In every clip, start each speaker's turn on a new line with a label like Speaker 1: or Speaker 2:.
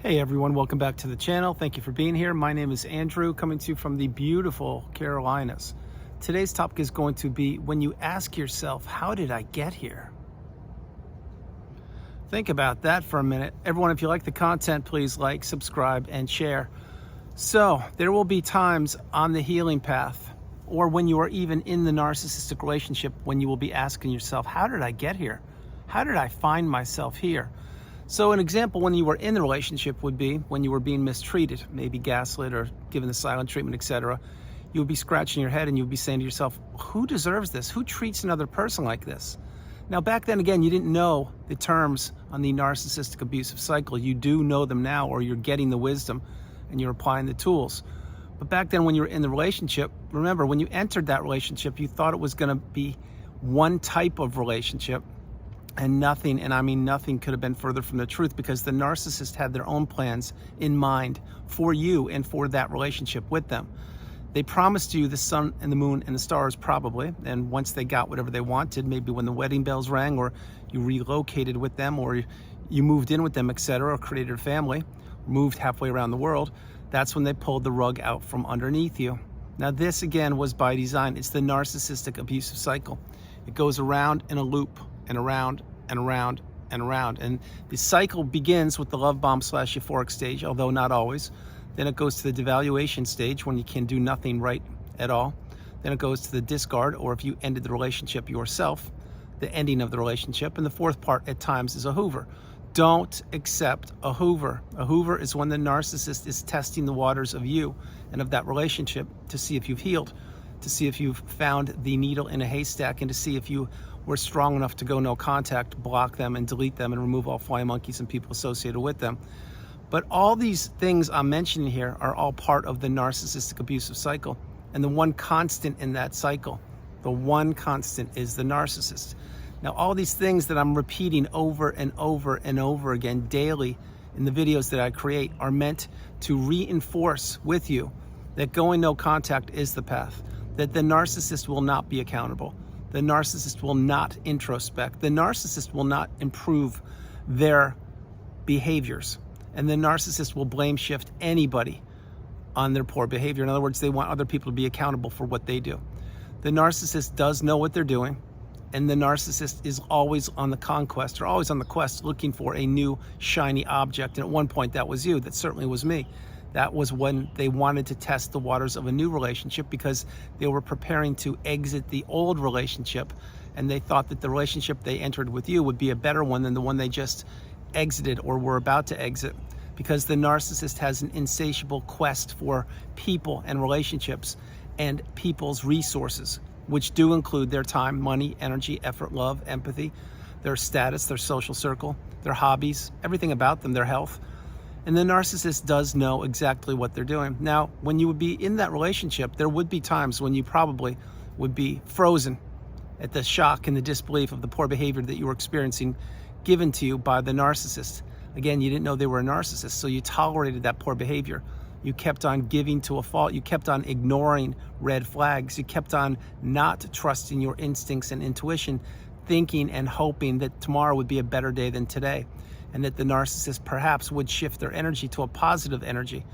Speaker 1: Hey everyone, welcome back to the channel. Thank you for being here. My name is Andrew, coming to you from the beautiful Carolinas. Today's topic is going to be when you ask yourself, how did I get here? Think about that for a minute. Everyone, if you like the content, please like, subscribe, and share. So there will be times on the healing path, or when you are even in the narcissistic relationship, when you will be asking yourself, how did I get here? How did I find myself here? So an example when you were in the relationship would be when you were being mistreated, maybe gaslit or given the silent treatment, etc. You would be scratching your head and you would be saying to yourself, who deserves this? Who treats another person like this? Now, back then, again, you didn't know the terms on the narcissistic abusive cycle. You do know them now, or you're getting the wisdom and you're applying the tools. But back then when you were in the relationship, remember, when you entered that relationship, you thought it was going to be one type of relationship. And nothing, and I mean nothing, could have been further from the truth, because the narcissist had their own plans in mind for you and for that relationship with them. They promised you the sun and the moon and the stars, probably, and once they got whatever they wanted, maybe when the wedding bells rang, or you relocated with them, or you moved in with them, etc., or created a family, moved halfway around the world, that's when they pulled the rug out from underneath you. Now this, again, was by design. It's the narcissistic abusive cycle. It goes around in a loop, and around and around and around. And the cycle begins with the love bomb / euphoric stage, although not always. Then it goes to the devaluation stage, when you can do nothing right at all. Then it goes to the discard, or if you ended the relationship yourself, the ending of the relationship. And the fourth part at times is a hoover. Don't accept a hoover. A hoover is when the narcissist is testing the waters of you and of that relationship to see if you've healed, to see if you've found the needle in a haystack, and to see if you were strong enough to go no contact, block them and delete them and remove all fly monkeys and people associated with them. But all these things I'm mentioning here are all part of the narcissistic abusive cycle. And the one constant in that cycle, the one constant, is the narcissist. Now, all these things that I'm repeating over and over and over again daily in the videos that I create are meant to reinforce with you that going no contact is the path, that the narcissist will not be accountable. The narcissist will not introspect. The narcissist will not improve their behaviors. And the narcissist will blame shift anybody on their poor behavior. In other words, they want other people to be accountable for what they do. The narcissist does know what they're doing, and the narcissist is always on the conquest, or always on the quest, looking for a new shiny object. And at one point that was you. That certainly was me. That was when they wanted to test the waters of a new relationship, because they were preparing to exit the old relationship, and they thought that the relationship they entered with you would be a better one than the one they just exited or were about to exit, because the narcissist has an insatiable quest for people and relationships and people's resources, which do include their time, money, energy, effort, love, empathy, their status, their social circle, their hobbies, everything about them, their health. And the narcissist does know exactly what they're doing. Now, when you would be in that relationship, there would be times when you probably would be frozen at the shock and the disbelief of the poor behavior that you were experiencing given to you by the narcissist. Again, you didn't know they were a narcissist, so you tolerated that poor behavior. You kept on giving to a fault. You kept on ignoring red flags. You kept on not trusting your instincts and intuition, thinking and hoping that tomorrow would be a better day than today, and that the narcissist perhaps would shift their energy to a positive energy.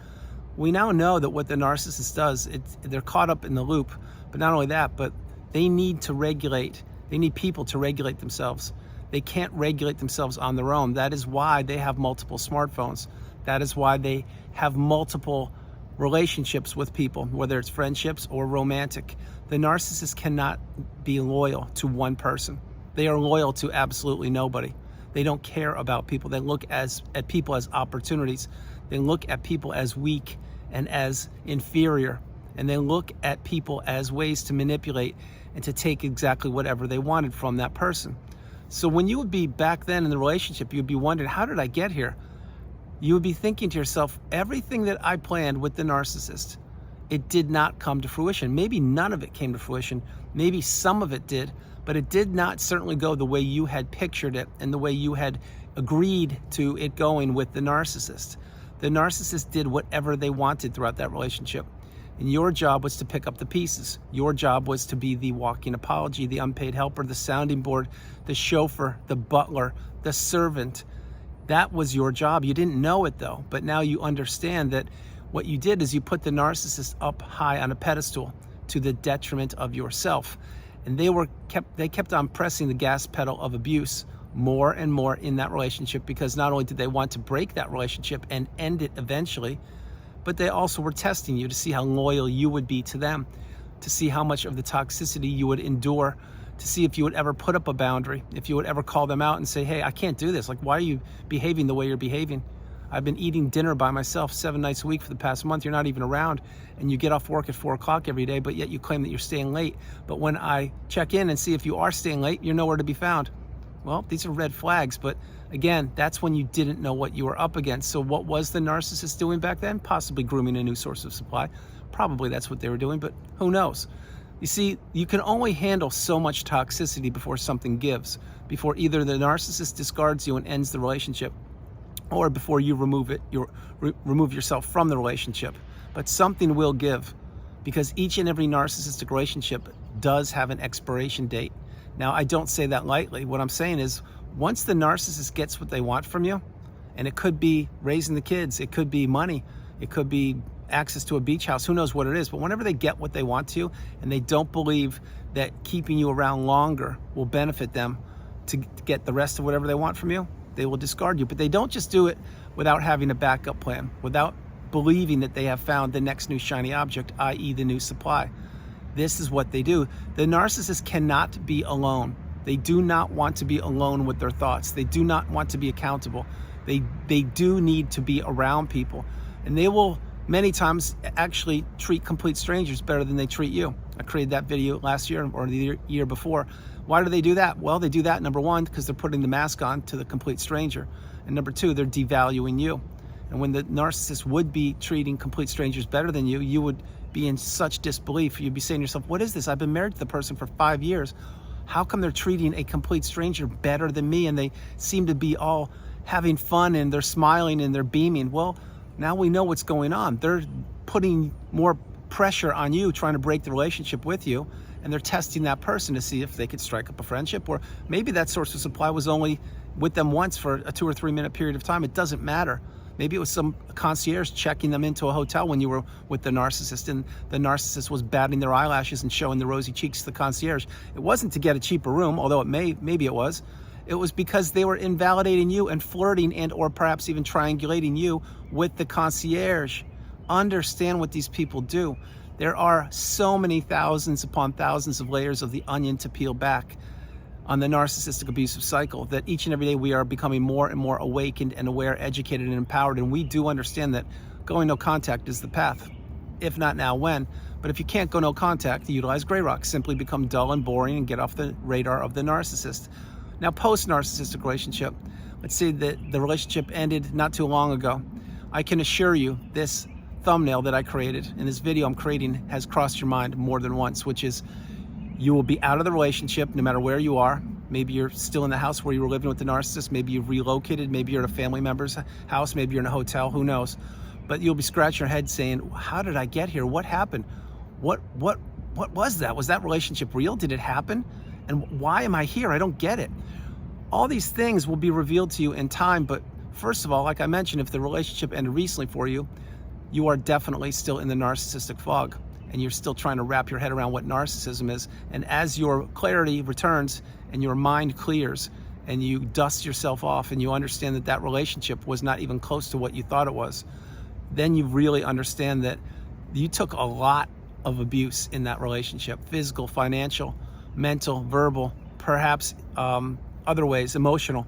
Speaker 1: We now know that what the narcissist does, they're caught up in the loop, but not only that, but they need to regulate. They need people to regulate themselves. They can't regulate themselves on their own. That is why they have multiple smartphones. That is why they have multiple relationships with people, whether it's friendships or romantic. The narcissist cannot be loyal to one person. They are loyal to absolutely nobody. They don't care about people. They look at people as opportunities. They look at people as weak and as inferior. And they look at people as ways to manipulate and to take exactly whatever they wanted from that person. So when you would be back then in the relationship, you'd be wondering, how did I get here? You would be thinking to yourself, everything that I planned with the narcissist, it did not come to fruition. Maybe none of it came to fruition. Maybe some of it did, but it did not certainly go the way you had pictured it and the way you had agreed to it going with the narcissist. The narcissist did whatever they wanted throughout that relationship. And your job was to pick up the pieces. Your job was to be the walking apology, the unpaid helper, the sounding board, the chauffeur, the butler, the servant, That was your job. You didn't know it though, but now you understand that what you did is you put the narcissist up high on a pedestal to the detriment of yourself. And they kept on pressing the gas pedal of abuse more and more in that relationship, because not only did they want to break that relationship and end it eventually, but they also were testing you to see how loyal you would be to them, to see how much of the toxicity you would endure, to see if you would ever put up a boundary, if you would ever call them out and say, hey, I can't do this. Like, why are you behaving the way you're behaving? I've been eating dinner by myself 7 nights a week for the past month. You're not even around, and you get off work at 4 o'clock every day, but yet you claim that you're staying late. But when I check in and see if you are staying late, you're nowhere to be found. Well, these are red flags, but again, that's when you didn't know what you were up against. So what was the narcissist doing back then? Possibly grooming a new source of supply. Probably that's what they were doing, but who knows? You see, you can only handle so much toxicity before something gives, before either the narcissist discards you and ends the relationship, or before you remove yourself from the relationship. But something will give, because each and every narcissistic relationship does have an expiration date. Now, I don't say that lightly. What I'm saying is, once the narcissist gets what they want from you, and it could be raising the kids, it could be money, it could be access to a beach house, who knows what it is, but whenever they get what they want to you, and they don't believe that keeping you around longer will benefit them to get the rest of whatever they want from you, they will discard you. But they don't just do it without having a backup plan, without believing that they have found the next new shiny object, i.e. the new supply. This is what they do. The narcissist cannot be alone. They do not want to be alone with their thoughts. They do not want to be accountable. They do need to be around people. And they will many times actually treat complete strangers better than they treat you. I created that video last year or the year before. Why do they do that? Well, they do that, number one, because they're putting the mask on to the complete stranger. And number two, they're devaluing you. And when the narcissist would be treating complete strangers better than you, you would be in such disbelief. You'd be saying to yourself, what is this? I've been married to the person for 5 years. How come they're treating a complete stranger better than me? And they seem to be all having fun, and they're smiling and they're beaming. Well, now we know what's going on. They're putting more pressure on you, trying to break the relationship with you, and they're testing that person to see if they could strike up a friendship, or maybe that source of supply was only with them once for a 2 or 3 minute period of time. It doesn't matter. Maybe it was some concierge checking them into a hotel when you were with the narcissist, and the narcissist was batting their eyelashes and showing the rosy cheeks to the concierge. It wasn't to get a cheaper room, although maybe it was. It was because they were invalidating you and flirting and or perhaps even triangulating you with the concierge. Understand what these people do. There are so many thousands upon thousands of layers of the onion to peel back on the narcissistic abusive cycle, that each and every day we are becoming more and more awakened and aware, educated and empowered. And we do understand that going no contact is the path. If not now, when? But if you can't go no contact, utilize gray rock. Simply become dull and boring and get off the radar of the narcissist. Now, post-narcissistic relationship, let's say that the relationship ended not too long ago. I can assure you this thumbnail that I created and this video I'm creating has crossed your mind more than once, which is you will be out of the relationship no matter where you are. Maybe you're still in the house where you were living with the narcissist. Maybe you've relocated. Maybe you're at a family member's house. Maybe you're in a hotel. Who knows? But you'll be scratching your head saying, how did I get here? What happened? What was that? Was that relationship real? Did it happen? And why am I here? I don't get it. All these things will be revealed to you in time. But first of all, like I mentioned, if the relationship ended recently for you, you are definitely still in the narcissistic fog, and you're still trying to wrap your head around what narcissism is. And as your clarity returns and your mind clears and you dust yourself off and you understand that that relationship was not even close to what you thought it was, then you really understand that you took a lot of abuse in that relationship: physical, financial, mental, verbal, perhaps other ways, emotional.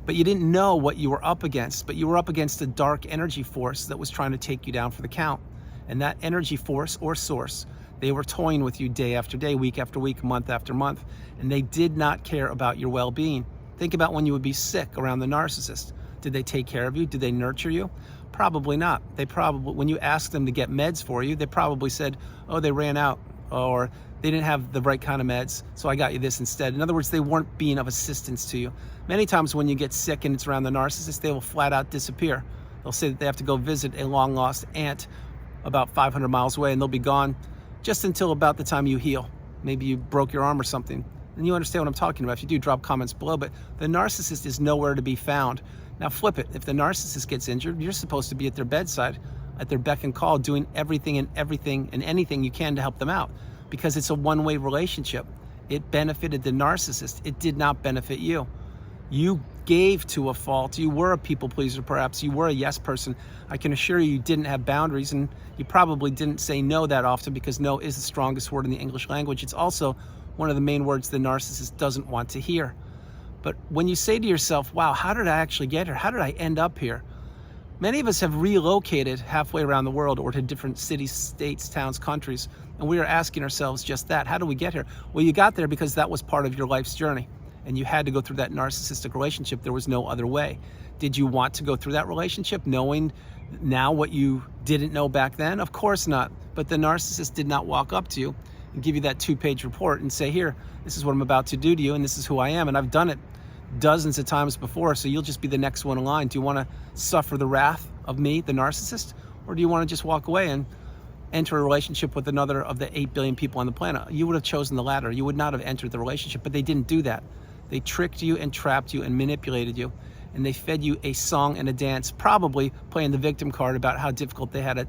Speaker 1: But you didn't know what you were up against, but you were up against a dark energy force that was trying to take you down for the count. And that energy force or source, they were toying with you day after day, week after week, month after month, and they did not care about your well-being. Think about when you would be sick around the narcissist. Did they take care of you? Did they nurture you? Probably not. They probably, when you asked them to get meds for you, they probably said, oh, they ran out, or they didn't have the right kind of meds, so I got you this instead. In other words, they weren't being of assistance to you. Many times when you get sick and it's around the narcissist, they will flat out disappear. They'll say that they have to go visit a long lost aunt about 500 miles away, and they'll be gone just until about the time you heal. Maybe you broke your arm or something. And you understand what I'm talking about. If you do, drop comments below. But the narcissist is nowhere to be found. Now flip it. If the narcissist gets injured, you're supposed to be at their bedside, at their beck and call, doing everything and anything you can to help them out, because it's a one-way relationship. It benefited the narcissist. It did not benefit you. You gave to a fault. You were a people pleaser, perhaps. You were a yes person. I can assure you, you didn't have boundaries, and you probably didn't say no that often, because no is the strongest word in the English language. It's also one of the main words the narcissist doesn't want to hear. But when you say to yourself, wow, how did I actually get here? How did I end up here? Many of us have relocated halfway around the world, or to different cities, states, towns, countries, and we are asking ourselves just that. How do we get here? Well, you got there because that was part of your life's journey, and you had to go through that narcissistic relationship. There was no other way. Did you want to go through that relationship knowing now what you didn't know back then? Of course not. But the narcissist did not walk up to you and give you that 2-page report and say, here, this is what I'm about to do to you, and this is who I am, and I've done it dozens of times before, so you'll just be the next one in line. Do you want to suffer the wrath of me, the narcissist, or do you want to just walk away and enter a relationship with another of the 8 billion people on the planet? You would have chosen the latter. You would not have entered the relationship, but they didn't do that. They tricked you and trapped you and manipulated you, and they fed you a song and a dance, probably playing the victim card about how difficult they had it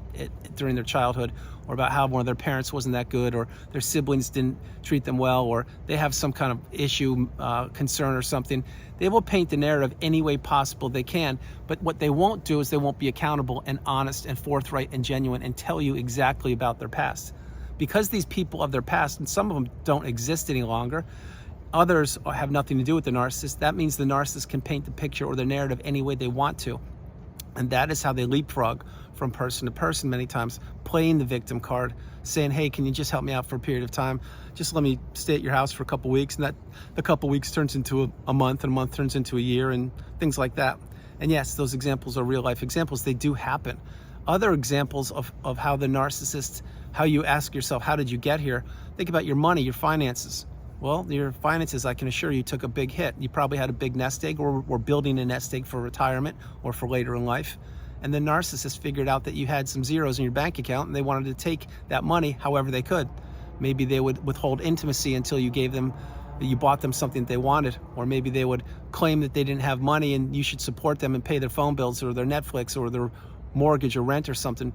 Speaker 1: during their childhood, or about how one of their parents wasn't that good, or their siblings didn't treat them well, or they have some kind of issue, concern or something. They will paint the narrative any way possible they can, but what they won't do is they won't be accountable and honest and forthright and genuine and tell you exactly about their past. Because these people of their past, and some of them don't exist any longer, others have nothing to do with the narcissist. That means the narcissist can paint the picture or the narrative any way they want to. And that is how they leapfrog from person to person many times, playing the victim card, saying, hey, can you just help me out for a period of time? Just let me stay at your house for a couple weeks. And that the couple weeks turns into a month, and a month turns into a year, and things like that. And yes, those examples are real life examples. They do happen. Other examples of how the narcissist, how you ask yourself, how did you get here? Think about your money, your finances. Well, your finances, I can assure you, took a big hit. You probably had a big nest egg, or were building a nest egg for retirement or for later in life. And the narcissist figured out that you had some zeros in your bank account, and they wanted to take that money however they could. Maybe they would withhold intimacy until you bought them something that they wanted. Or maybe they would claim that they didn't have money and you should support them and pay their phone bills or their Netflix or their mortgage or rent or something.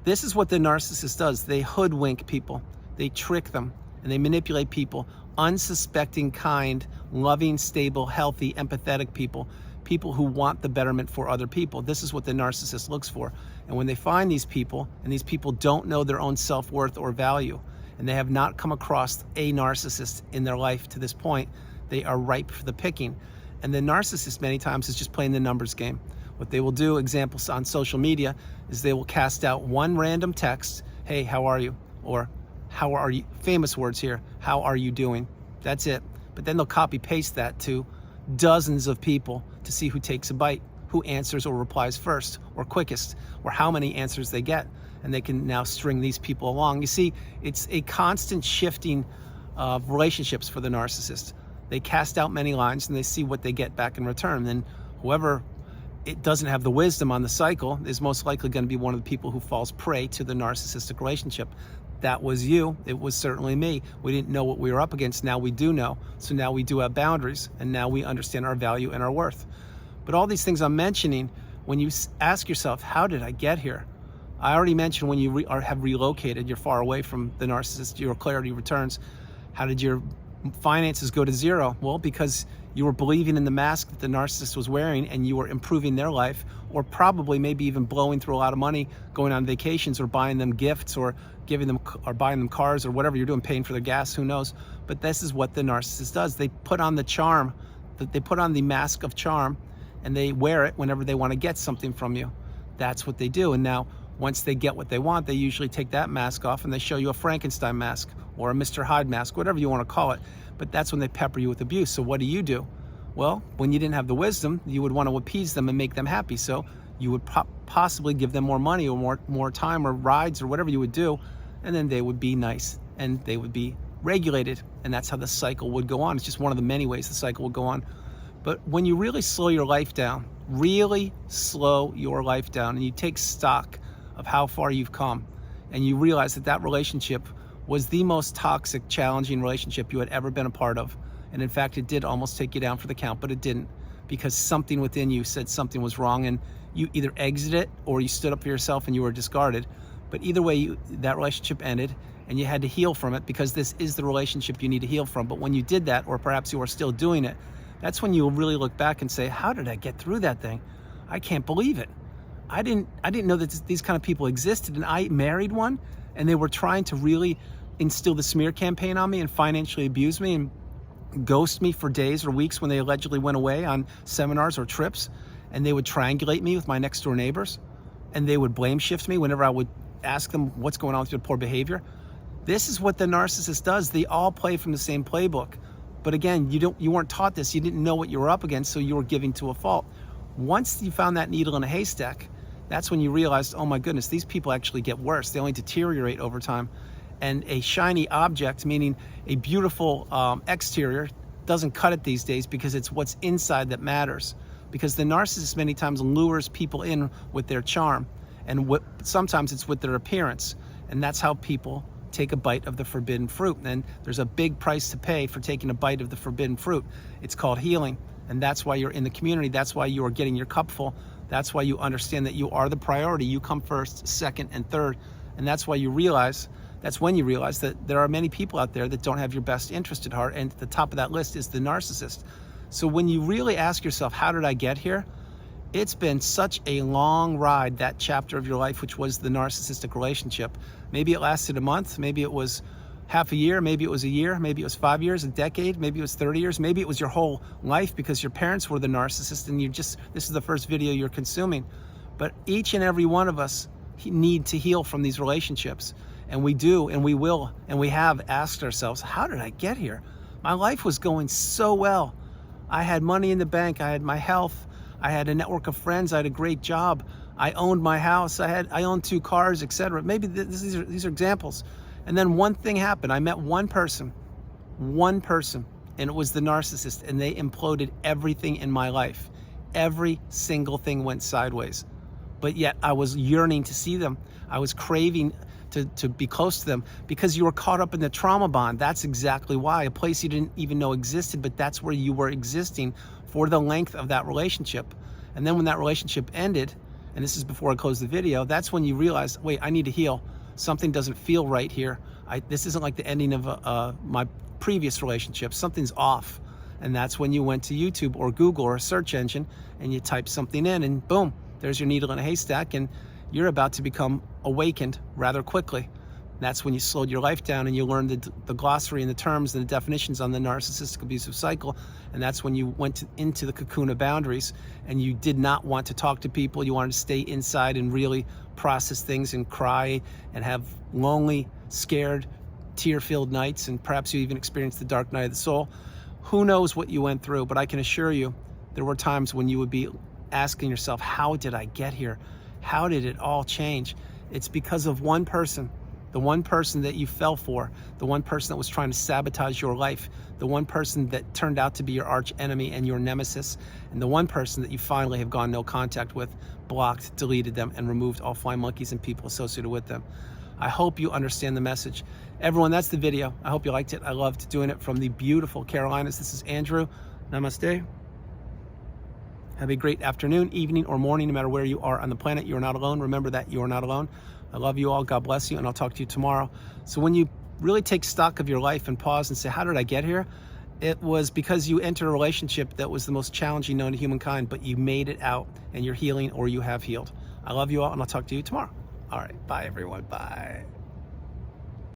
Speaker 1: This is what the narcissist does. They hoodwink people. They trick them, and they manipulate people. Unsuspecting, kind, loving, stable, healthy, empathetic people who want the betterment for other people. This is what the narcissist looks for. And when they find these people, and these people don't know their own self-worth or value, and they have not come across a narcissist in their life to this point, they are ripe for the picking. And the narcissist many times is just playing the numbers game. What they will do, examples on social media, is they will cast out one random text, hey, how are you? Or how are you? Famous words here, how are you doing? That's it. But then they'll copy paste that to dozens of people to see who takes a bite, who answers or replies first or quickest, or how many answers they get. And they can now string these people along. You see, it's a constant shifting of relationships for the narcissist. They cast out many lines and they see what they get back in return. Then whoever it doesn't have the wisdom on the cycle is most likely going to be one of the people who falls prey to the narcissistic relationship. That was you. It was certainly me. We didn't know what we were up against. Now we do know. So now we do have boundaries, and now we understand our value and our worth. But all these things I'm mentioning, when you ask yourself, how did I get here? I already mentioned when you have relocated, you're far away from the narcissist, your clarity returns. How did your finances go to zero? Well, because you were believing in the mask that the narcissist was wearing, and you were improving their life, or probably maybe even blowing through a lot of money, going on vacations or buying them gifts or giving them or buying them cars or whatever you're doing, paying for their gas, who knows. But this is what the narcissist does. They put on the charm, they put on the mask of charm, and they wear it whenever they want to get something from you. That's what they do. And now once they get what they want, they usually take that mask off and they show you a Frankenstein mask or a Mr. Hyde mask, whatever you want to call it. But that's when they pepper you with abuse. So what do? Well, when you didn't have the wisdom, you would want to appease them and make them happy. So you would possibly give them more money or more time or rides or whatever you would do, and then they would be nice and they would be regulated, and that's how the cycle would go on. It's just one of the many ways the cycle would go on. But when you really slow your life down, and you take stock of how far you've come, and you realize that that relationship was the most toxic, challenging relationship you had ever been a part of. And in fact, it did almost take you down for the count, but it didn't, because something within you said something was wrong, and you either exited it or you stood up for yourself and you were discarded. But either way, that relationship ended and you had to heal from it, because this is the relationship you need to heal from. But when you did that, or perhaps you are still doing it, that's when you'll really look back and say, how did I get through that thing? I can't believe it. I didn't know that these kind of people existed, and I married one, and they were trying to really instill the smear campaign on me and financially abuse me and ghost me for days or weeks when they allegedly went away on seminars or trips, and they would triangulate me with my next door neighbors, and they would blame shift me whenever I would ask them what's going on with your poor behavior. This is what the narcissist does. They all play from the same playbook. But again, you weren't taught this. You didn't know what you were up against, so you were giving to a fault. Once you found that needle in a haystack, that's when you realized, oh my goodness, these people actually get worse. They only deteriorate over time. And a shiny object, meaning a beautiful exterior, doesn't cut it these days, because it's what's inside that matters. Because the narcissist many times lures people in with their charm, and sometimes it's with their appearance. And that's how people take a bite of the forbidden fruit. And there's a big price to pay for taking a bite of the forbidden fruit. It's called healing. And that's why you're in the community. That's why you are getting your cup full. That's why you understand that you are the priority. You come first, second, and third. And that's when you realize that there are many people out there that don't have your best interest at heart. And at the top of that list is the narcissist. So when you really ask yourself, how did I get here? It's been such a long ride, that chapter of your life, which was the narcissistic relationship. Maybe it lasted a month, maybe it was half a year, maybe it was a year, maybe it was 5 years, a decade, maybe it was 30 years, maybe it was your whole life because your parents were the narcissist and this is the first video you're consuming. But each and every one of us need to heal from these relationships. And we do, and we will, and we have asked ourselves, how did I get here? My life was going so well. I had money in the bank, I had my health, I had a network of friends, I had a great job, I owned my house, I owned 2 cars, etc. Maybe these are examples. And then one thing happened. I met one person, and it was the narcissist, and they imploded everything in my life. Every single thing went sideways. But yet I was yearning to see them. I was craving to be close to them, because you were caught up in the trauma bond. That's exactly why. A place you didn't even know existed, but that's where you were existing for the length of that relationship. And then when that relationship ended, and this is before I close the video, that's when you realize, wait, I need to heal. Something doesn't feel right here. This isn't like the ending of my previous relationship. Something's off. And that's when you went to YouTube or Google or a search engine and you type something in, and boom, there's your needle in a haystack, and you're about to become awakened rather quickly. That's when you slowed your life down and you learned the glossary and the terms and the definitions on the narcissistic abusive cycle. And that's when you went into the cocoon of boundaries, and you did not want to talk to people. You wanted to stay inside and really process things and cry and have lonely, scared, tear-filled nights, and perhaps you even experienced the dark night of the soul. Who knows what you went through, but I can assure you there were times when you would be asking yourself, how did I get here? How did it all change? It's because of one person. The one person that you fell for, the one person that was trying to sabotage your life, the one person that turned out to be your arch enemy and your nemesis, and the one person that you finally have gone no contact with, blocked, deleted them, and removed all flying monkeys and people associated with them. I hope you understand the message. Everyone, that's the video. I hope you liked it. I loved doing it from the beautiful Carolinas. This is Andrew. Namaste. Have a great afternoon, evening, or morning, no matter where you are on the planet. You are not alone. Remember that you are not alone. I love you all. God bless you, and I'll talk to you tomorrow. So when you really take stock of your life and pause and say, how did I get here? It was because you entered a relationship that was the most challenging known to humankind, but you made it out, and you're healing, or you have healed. I love you all, and I'll talk to you tomorrow. All right. Bye, everyone. Bye.